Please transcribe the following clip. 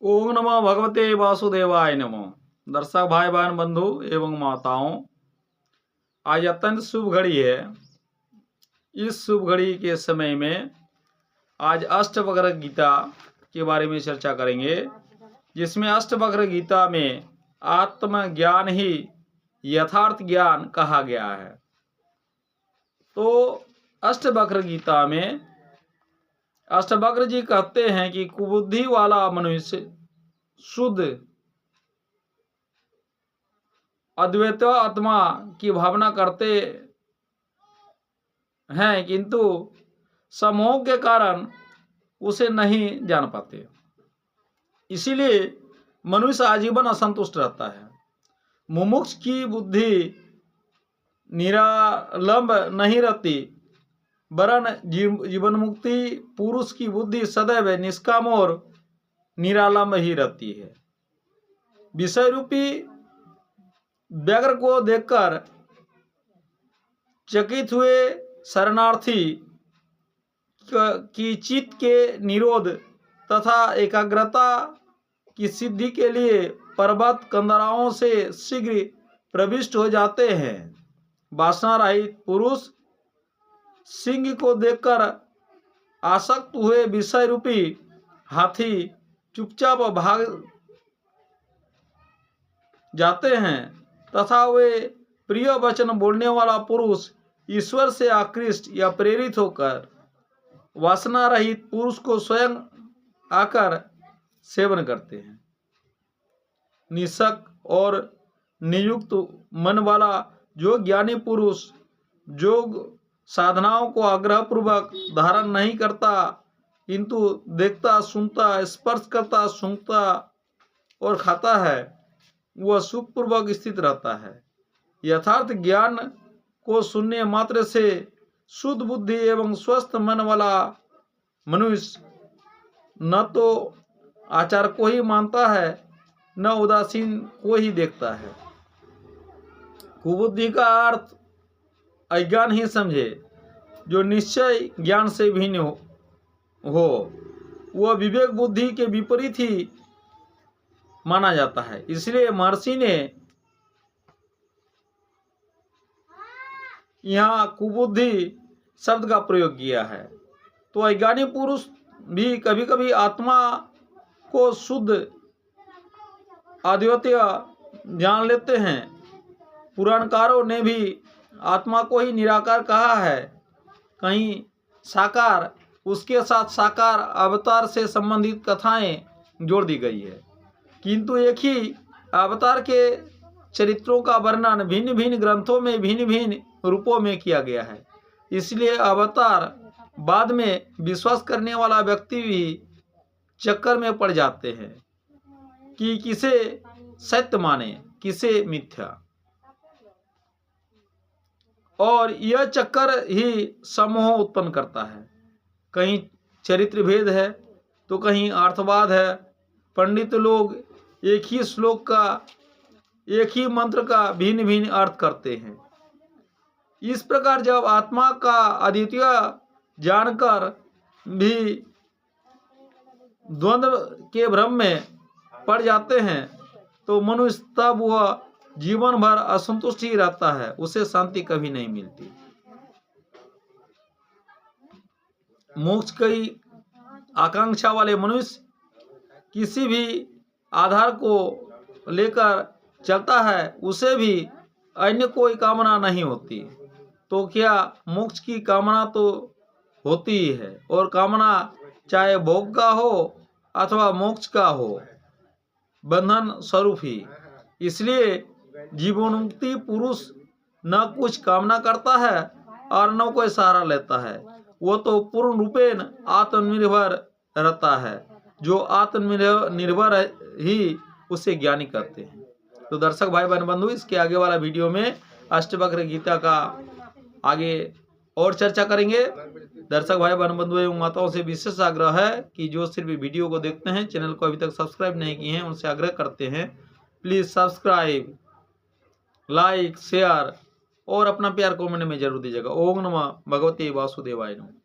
ओम नमः भगवते वासुदेवाय नमः। दर्शक भाई बहन बंधु एवं माताओं, आज अत्यंत शुभ घड़ी है। इस शुभ घड़ी के समय में आज अष्टवक्र गीता के बारे में चर्चा करेंगे, जिसमें अष्टवक्र गीता में आत्मज्ञान ही यथार्थ ज्ञान कहा गया है। तो अष्टवक्र गीता में अष्टवक्र जी कहते हैं कि कुबुद्धि वाला मनुष्य शुद्ध अद्वैत आत्मा की भावना करते हैं, किंतु सम्मोह के कारण उसे नहीं जान पाते। इसीलिए मनुष्य आजीवन असंतुष्ट रहता है। मुमुक्ष की बुद्धि निरालंब नहीं रहती, वरन जीवन मुक्ति पुरुष की बुद्धि सदैव निष्काम और निरालंब ही रहती है। विषय रूपी व्याघ्र को देखकर चकित हुए शरणार्थी की चित्त के निरोध तथा एकाग्रता की सिद्धि के लिए पर्वत कंदराओं से शीघ्र प्रविष्ट हो जाते हैं। वासना रहित पुरुष सिंह को देखकर आसक्त हुए विषय रूपी हाथी चुपचाप भाग जाते हैं, तथा वे प्रिय वचन बोलने वाला पुरुष ईश्वर से आकृष्ट या प्रेरित होकर वासना रहित पुरुष को स्वयं आकर सेवन करते हैं। निशक और नियुक्त मन वाला जो ज्ञानी पुरुष योग साधनाओं को आग्रह पूर्वक धारण नहीं करता, किंतु देखता, सुनता, स्पर्श करता, सूंघता और खाता है, वह सुखपूर्वक स्थित रहता है। यथार्थ ज्ञान को सुनने मात्र से शुद्ध बुद्धि एवं स्वस्थ मन वाला मनुष्य न तो आचार को ही मानता है, न उदासीन को ही देखता है। कुबुद्धि का अर्थ अज्ञान ही समझे, जो निश्चय ज्ञान से भिन्न हो वह विवेक बुद्धि के विपरीत ही माना जाता है। इसलिए महर्षि ने यहाँ कुबुद्धि शब्द का प्रयोग किया है। तो अज्ञानी पुरुष भी कभी कभी आत्मा को शुद्ध अद्वितीय जान लेते हैं। पुराणकारों ने भी आत्मा को ही निराकार कहा है। कहीं साकार, उसके साथ साकार अवतार से संबंधित कथाएं जोड़ दी गई है, किंतु एक ही अवतार के चरित्रों का वर्णन भिन्न भिन्न ग्रंथों में भिन्न भिन्न रूपों में किया गया है। इसलिए अवतार बाद में विश्वास करने वाला व्यक्ति भी चक्कर में पड़ जाते हैं कि किसे सत्य माने, किसे मिथ्या, और यह चक्कर ही सम्मोह उत्पन्न करता है। कहीं चरित्र भेद है तो कहीं अर्थवाद है। पंडित लोग एक ही श्लोक का, एक ही मंत्र का भिन्न भिन्न अर्थ करते हैं। इस प्रकार जब आत्मा का अद्वितीय जानकर भी द्वंद्व के भ्रम में पड़ जाते हैं, तो मनुष्य तब वह जीवन भर असंतुष्ट ही रहता है, उसे शांति कभी नहीं मिलती। मोक्ष की आकांक्षा वाले मनुष्य किसी भी आधार को लेकर चलता है, उसे भी अन्य कोई कामना नहीं होती। तो क्या मोक्ष की कामना तो होती ही है, और कामना चाहे भोग का हो अथवा मोक्ष का हो, बंधन स्वरूप ही। इसलिए जीवनमुक्ति पुरुष न कुछ कामना करता है और न कोई सहारा लेता है। वो तो पूर्ण रूपेण आत्मनिर्भर रहता है। जो आत्मनिर्भर ही उसे ज्ञानी करते हैं। तो दर्शक भाई बहन बंधु, इसके आगे वाला वीडियो में अष्टवक्र गीता का आगे और चर्चा करेंगे। दर्शक भाई बहन बंधु एवं माताओं से विशेष आग्रह है कि जो सिर्फ वीडियो को देखते हैं, चैनल को अभी तक सब्सक्राइब नहीं किए हैं, उनसे आग्रह करते हैं प्लीज़ सब्सक्राइब, लाइक, शेयर और अपना प्यार कमेंट में जरूर दीजिएगा। ओम नमः भगवते वासुदेवाय नमः।